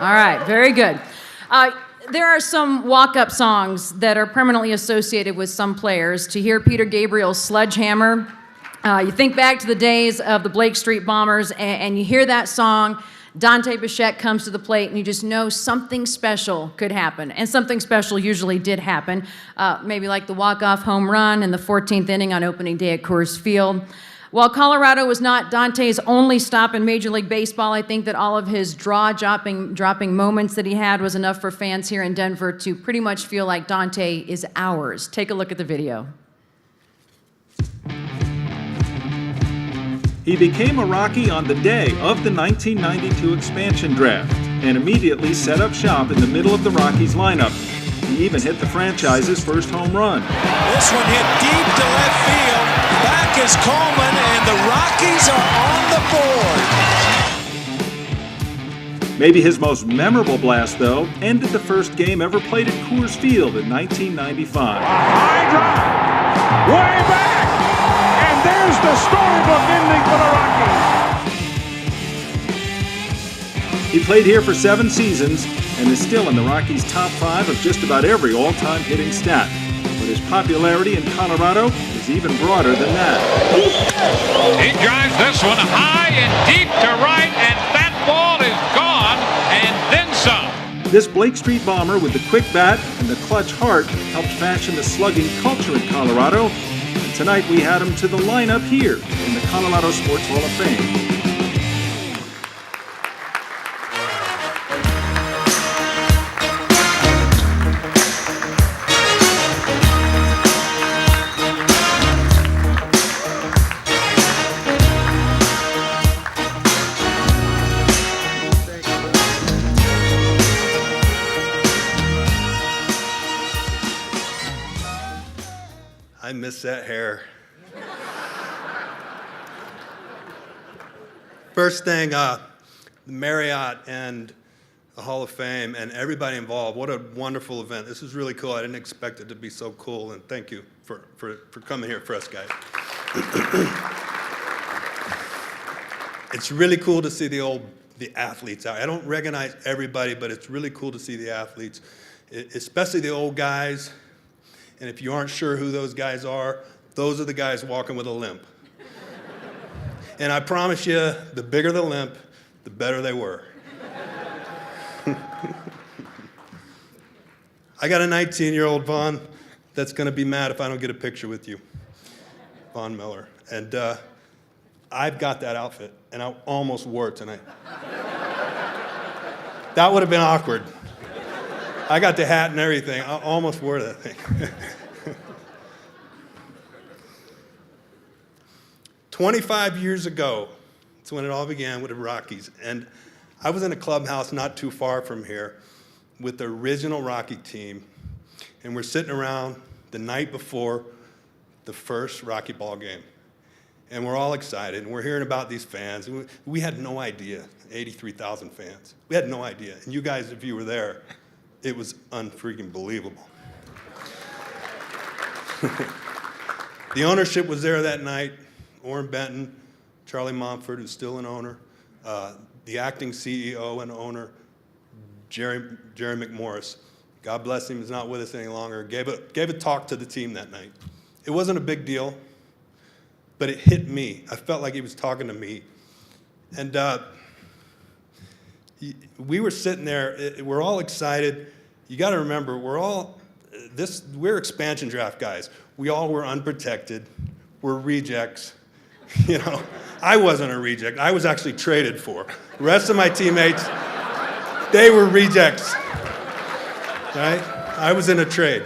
All right, very good. There are some walk-up songs that are permanently associated with some players. To hear Peter Gabriel's Sledgehammer, you think back to the days of the Blake Street Bombers, and you hear that song, Dante Bichette comes to the plate, and you just know something special could happen. And something special usually did happen, maybe like the walk-off home run in the 14th inning on opening day at Coors Field. While Colorado was not Dante's only stop in Major League Baseball, I think that all of his dropping moments that he had was enough for fans here in Denver to pretty much feel like Dante is ours. Take a look at the video. He became a Rocky on the day of the 1992 expansion draft and immediately set up shop in the middle of the Rockies lineup. He even hit the franchise's first home run. This one hit deep to left field. Back is Coleman, and the Rockies are on the board. Maybe his most memorable blast, though, ended the first game ever played at Coors Field in 1995. A high drive, way back, and there's the storybook ending for the Rockies. He played here for 7 seasons and is still in the Rockies' top 5 of just about every all-time hitting stat. But his popularity in Colorado is even broader than that. He drives this one high and deep to right, and that ball is gone, and then some. This Blake Street Bomber with the quick bat and the clutch heart helped fashion the slugging culture in Colorado. And tonight we had him to the lineup here in the Colorado Sports Hall of Fame. I miss that hair. First thing, the Marriott and the Hall of Fame and everybody involved, what a wonderful event. This is really cool. I didn't expect it to be so cool, and thank you for coming here for us, guys. It's really cool to see the athletes out. I don't recognize everybody, but it's really cool to see the athletes, especially the old guys. And if you aren't sure who those guys are, those are the guys walking with a limp. And I promise you, the bigger the limp, the better they were. I got a 19-year-old Vaughn that's going to be mad if I don't get a picture with you, Vaughn Miller. And I've got that outfit, and I almost wore it tonight. That would have been awkward. I got the hat and everything. I almost wore that thing. 25 years ago, that's when it all began with the Rockies. And I was in a clubhouse not too far from here with the original Rocky team. And we're sitting around the night before the first Rocky ball game. And we're all excited, and we're hearing about these fans. We had no idea, 83,000 fans. We had no idea. And you guys, if you were there, it was unfreaking believable. The ownership was there that night. Orrin Benton, Charlie Momford, who's still an owner, the acting CEO and owner, Jerry McMorris. God bless him, he's not with us any longer. Gave a talk to the team that night. It wasn't a big deal, but it hit me. I felt like he was talking to me. And we were sitting there, we're all excited. You got to remember, we're expansion draft guys. We all were unprotected. We're rejects. You know, I wasn't a reject. I was actually traded for. The rest of my teammates, they were rejects. Right? I was in a trade.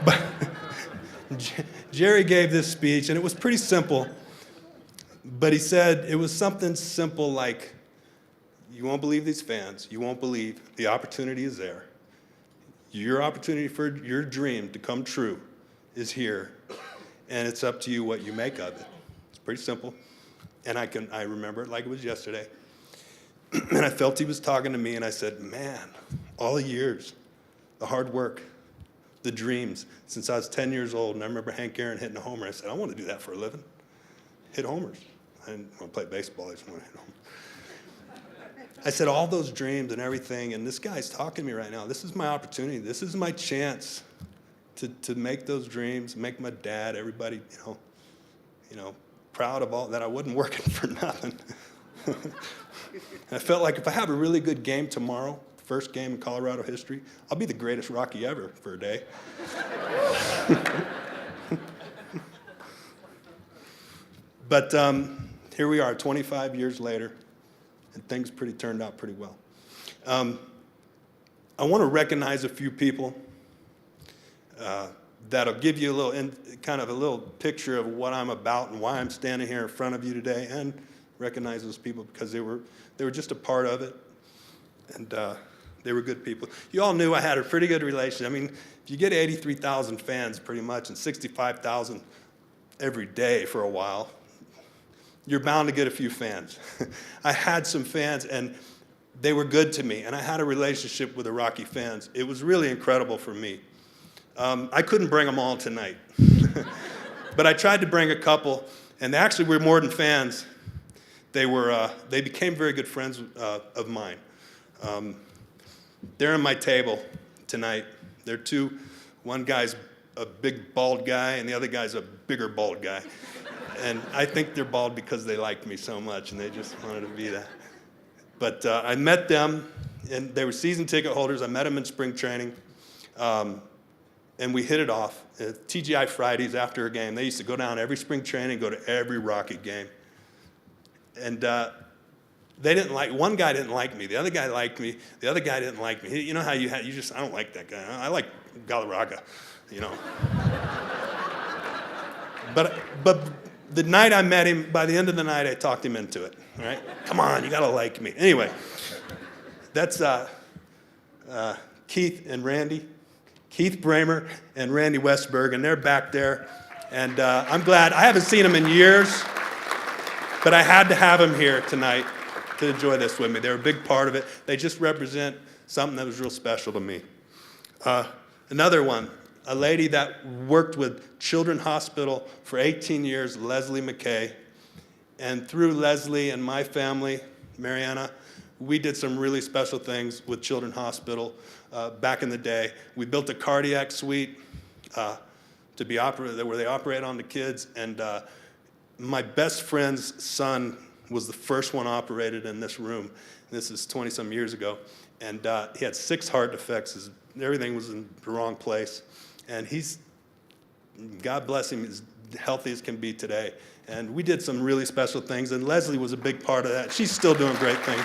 But Jerry gave this speech, and it was pretty simple. But he said it was something simple like, you won't believe these fans. You won't believe the opportunity is there. Your opportunity for your dream to come true is here, and it's up to you what you make of it. It's pretty simple, and I remember it like it was yesterday. And I felt he was talking to me, and I said, man, all the years, the hard work, the dreams, since I was 10 years old, and I remember Hank Aaron hitting a homer. I said, I want to do that for a living, hit homers. I didn't want to play baseball, I just want to hit homers. I said, all those dreams and everything, and this guy's talking to me right now. This is my opportunity. This is my chance to make those dreams, make my dad, everybody, proud of all that I wasn't working for nothing. I felt like if I have a really good game tomorrow, first game in Colorado history, I'll be the greatest Rocky ever for a day. But here we are, 25 years later, and things turned out pretty well. I want to recognize a few people that'll give you kind of a little picture of what I'm about and why I'm standing here in front of you today, and recognize those people because they were just a part of it, and they were good people. You all knew I had a pretty good relationship. I mean, if you get 83,000 fans pretty much and 65,000 every day for a while, you're bound to get a few fans. I had some fans, and they were good to me, and I had a relationship with the Rocky fans. It was really incredible for me. I couldn't bring them all tonight, but I tried to bring a couple, and they actually were more than fans. They became very good friends of mine. They're at my table tonight. They're two. One guy's a big bald guy, and the other guy's a bigger bald guy. And I think they're bald because they liked me so much, and they just wanted to be that. But I met them, and they were season ticket holders. I met them in spring training, and we hit it off. TGI Fridays after a game, they used to go down every spring training, go to every Rocky game. And one guy didn't like me. The other guy liked me. The other guy didn't like me. You know how I don't like that guy. I like Galarraga, But the night I met him, by the end of the night, I talked him into it, all right? Come on, you got to like me. Anyway, that's Keith and Randy. Keith Bramer and Randy Westberg, and they're back there. And I'm glad. I haven't seen them in years, but I had to have them here tonight to enjoy this with me. They're a big part of it. They just represent something that was real special to me. Another one, a lady that worked with Children's Hospital for 18 years, Leslie McKay. And through Leslie and my family, Mariana, we did some really special things with Children's Hospital back in the day. We built a cardiac suite to be operated, where they operate on the kids. And my best friend's son was the first one operated in this room. This is 20-some years ago. And he had 6 heart defects. Everything was in the wrong place. And God bless him, as healthy as can be today. And we did some really special things, and Leslie was a big part of that. She's still doing great things.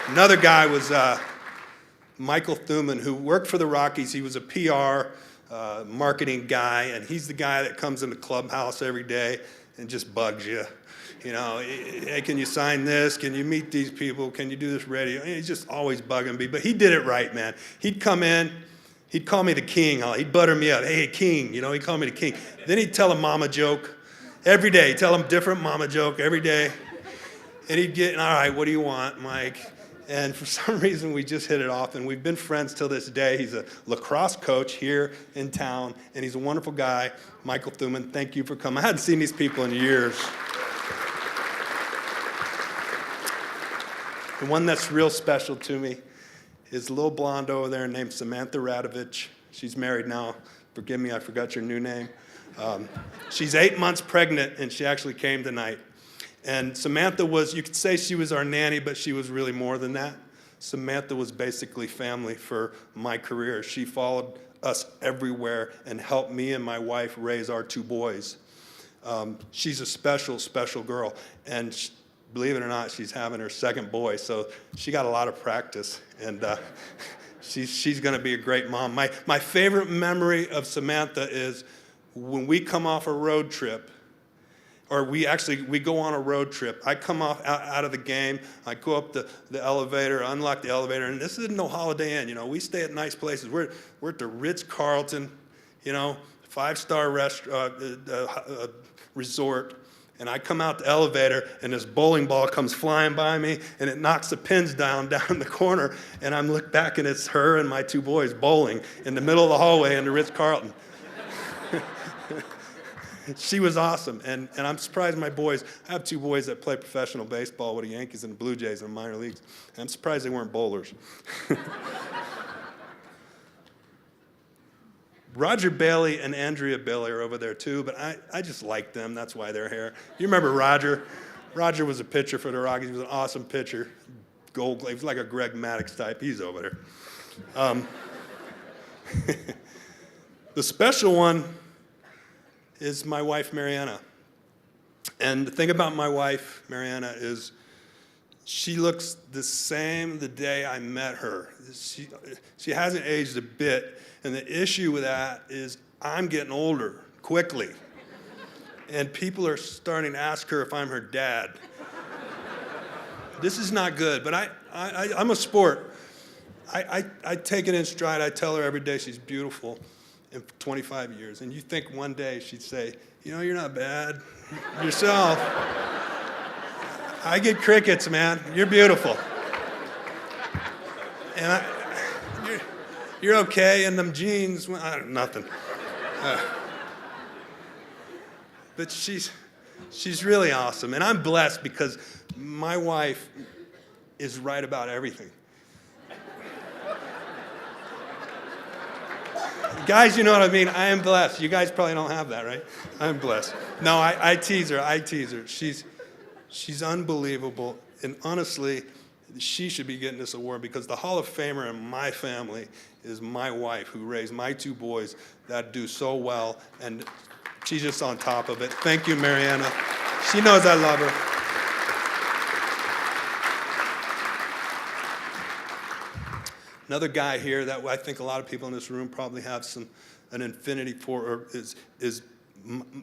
Another guy was Michael Thuman, who worked for the Rockies. He was a PR marketing guy, and he's the guy that comes in the clubhouse every day and just bugs you. Hey, can you sign this? Can you meet these people? Can you do this radio? He's just always bugging me, but he did it right, man. He'd come in, he'd call me the king. He'd butter me up. Hey, king, he'd call me the king. Then he'd tell a mama joke every day. He'd tell him a different mama joke every day. And he'd get, all right, what do you want, Mike? And for some reason, we just hit it off, and we've been friends till this day. He's a lacrosse coach here in town, and he's a wonderful guy. Michael Thuman, thank you for coming. I hadn't seen these people in years. The one that's real special to me is a little blonde over there named Samantha Radevich. She's married now. Forgive me, I forgot your new name. She's 8 months pregnant, and she actually came tonight. And Samantha you could say she was our nanny, but she was really more than that. Samantha was basically family for my career. She followed us everywhere and helped me and my wife raise our 2 boys. She's a special, special girl. And believe it or not, she's having her 2nd boy, so she got a lot of practice, and she's going to be a great mom. My favorite memory of Samantha is when we come off a road trip, or we go on a road trip. I come off out of the game, I go up the elevator, unlock the elevator, and this isn't no Holiday Inn, we stay at nice places. We're at the Ritz-Carlton, 5-star resort. And I come out the elevator, and this bowling ball comes flying by me, and it knocks the pins down the corner, and I'm look back, and it's her and my 2 boys bowling in the middle of the hallway in the Ritz-Carlton. she was awesome. And I'm surprised my boys, I have two boys that play professional baseball with the Yankees and the Blue Jays in the minor leagues. And I'm surprised they weren't bowlers. Roger Bailey and Andrea Bailey are over there too, but I just like them. That's why they're here. You remember Roger? Roger was a pitcher for the Rockies. He was an awesome pitcher. Gold glove. He was like a Greg Maddux type. He's over there. The special one is my wife, Mariana. And the thing about my wife, Mariana, is she looks the same the day I met her. She hasn't aged a bit. And the issue with that is I'm getting older quickly. And people are starting to ask her if I'm her dad. This is not good, but I'm a sport. I take it in stride. I tell her every day she's beautiful in 25 years. And you think one day she'd say, you know, you're not bad yourself. I get crickets, man. You're beautiful. And you're okay in them jeans. Well, nothing. But she's really awesome. And I'm blessed because my wife is right about everything. Guys, you know what I mean? I am blessed. You guys probably don't have that, right? I'm blessed. No, I tease her. She's unbelievable. And honestly, she should be getting this award because the Hall of Famer in my family is my wife, who raised my two boys that do so well. And she's just on top of it. Thank you, Mariana. She knows I love her. Another guy here that I think a lot of people in this room probably have an affinity for, or is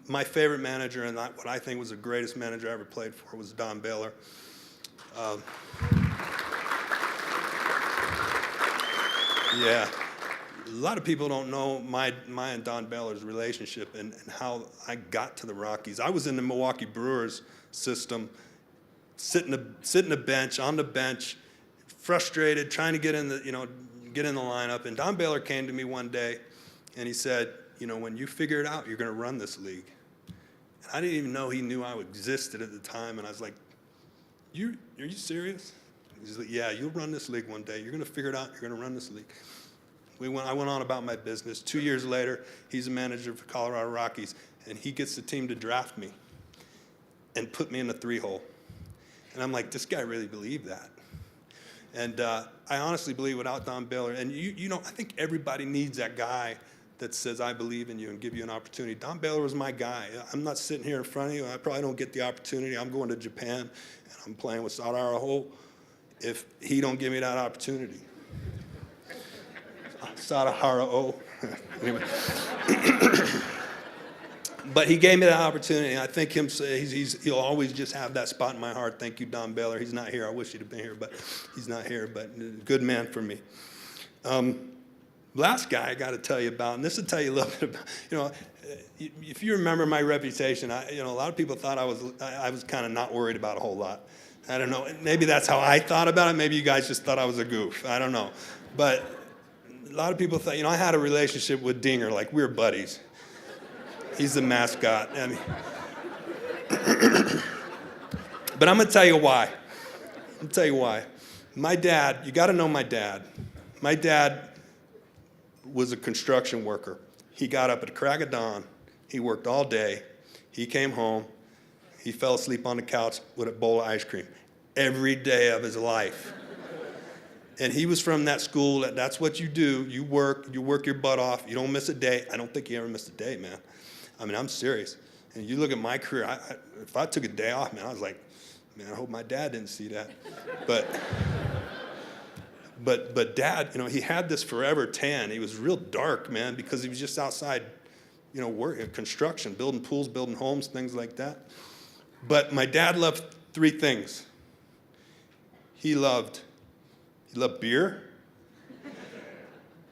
my favorite manager, and what I think was the greatest manager I ever played for, was Don Baylor. Yeah, a lot of people don't know my and Don Baylor's relationship and how I got to the Rockies. I was in the Milwaukee Brewers system, sitting on the bench, frustrated, trying to get in the lineup. And Don Baylor came to me one day, and he said, you know, when you figure it out, you're going to run this league. And I didn't even know he knew I existed at the time, and I was like, are you serious? He's like, yeah, you'll run this league one day. You're going to figure it out. You're going to run this league. I went on about my business. 2 years later, he's a manager for Colorado Rockies, and he gets the team to draft me and put me in the 3-hole. And I'm like, this guy really believed that. And I honestly believe without Don Baylor, and you know, I think everybody needs that guy that says, I believe in you and give you an opportunity. Don Baylor was my guy. I'm not sitting here in front of you. I probably don't get the opportunity. I'm going to Japan, and I'm playing with Sadaraho if he don't give me that opportunity. Sadaraho. Anyway. But he gave me that opportunity, and I think he'll always just have that spot in my heart. Thank you, Don Baylor. He's not here. I wish he'd have been here, but he's not here. But good man for me. Last guy I got to tell you about, and this will tell you a little bit about, you know, if you remember my reputation, a lot of people thought I was kind of not worried about a whole lot. I don't know. Maybe that's how I thought about it. Maybe you guys just thought I was a goof. I don't know. But a lot of people thought, I had a relationship with Dinger, like we were buddies. He's the mascot. I mean, but I'm going to tell you why. My dad, you got to know my dad. My dad was a construction worker. He got up at the crack of dawn. He worked all day. He came home. He fell asleep on the couch with a bowl of ice cream every day of his life. And he was from that school that's what you do. You work your butt off. You don't miss a day. I don't think he ever missed a day, man. I mean, I'm serious. And you look at my career, if I took a day off, man, I was like, man, I hope my dad didn't see that. But Dad, he had this forever tan. He was real dark, man, because he was just outside, working, construction, building pools, building homes, things like that. But my dad loved 3 things. He loved beer,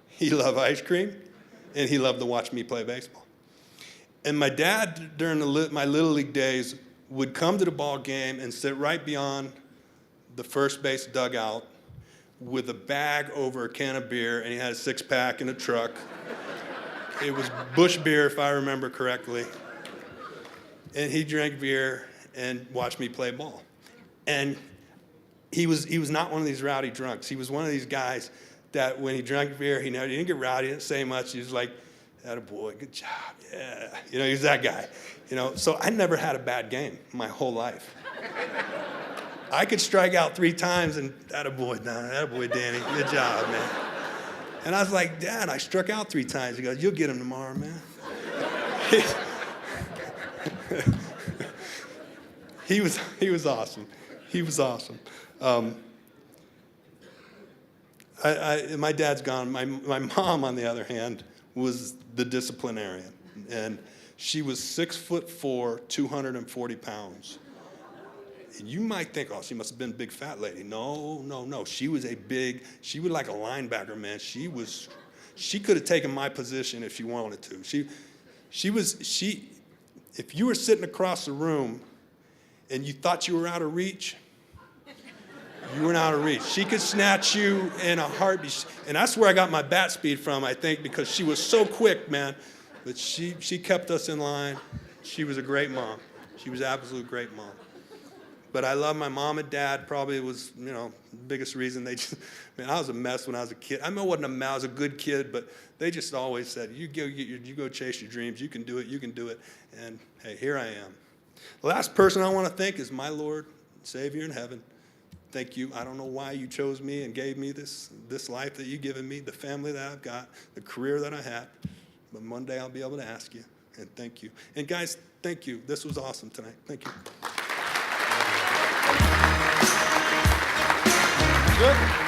he loved ice cream, and he loved to watch me play baseball. And my dad, during my Little League days, would come to the ball game and sit right beyond the first base dugout with a bag over a can of beer, and he had a 6-pack in a truck. It was Busch beer, if I remember correctly. and he drank beer and watched me play ball. And he was not one of these rowdy drunks. He was one of these guys that when he drank beer, he didn't get rowdy, didn't say much. He was like, "Attaboy, good job, yeah." He was that guy. So I never had a bad game my whole life. I could strike out 3 times and attaboy, Danny, good job, man. And I was like, "Dad, I struck out 3 times." He goes, "You'll get him tomorrow, man." He was awesome. He was awesome. My dad's gone. My mom, on the other hand, was the disciplinarian, and she was 6'4", 240 pounds. And you might think, oh, she must have been a big fat lady. No. She was she was like a linebacker, man. She could have taken my position if she wanted to. If you were sitting across the room and you thought you were out of reach, you weren't out of reach. She could snatch you in a heartbeat. And that's where I got my bat speed from, I think, because she was so quick, man. But she kept us in line. She was a great mom. She was an absolute great mom. But I love my mom and dad. Probably was, the biggest reason I was a mess when I was a kid. I mean, I wasn't a mess. I was a good kid, but they just always said, you go chase your dreams. You can do it. And hey, here I am. The last person I want to thank is my Lord, Savior in heaven. Thank you. I don't know why you chose me and gave me this life that you've given me, the family that I've got, the career that I had. But one day I'll be able to ask you, and thank you. And guys, thank you. This was awesome tonight. Thank you. Good.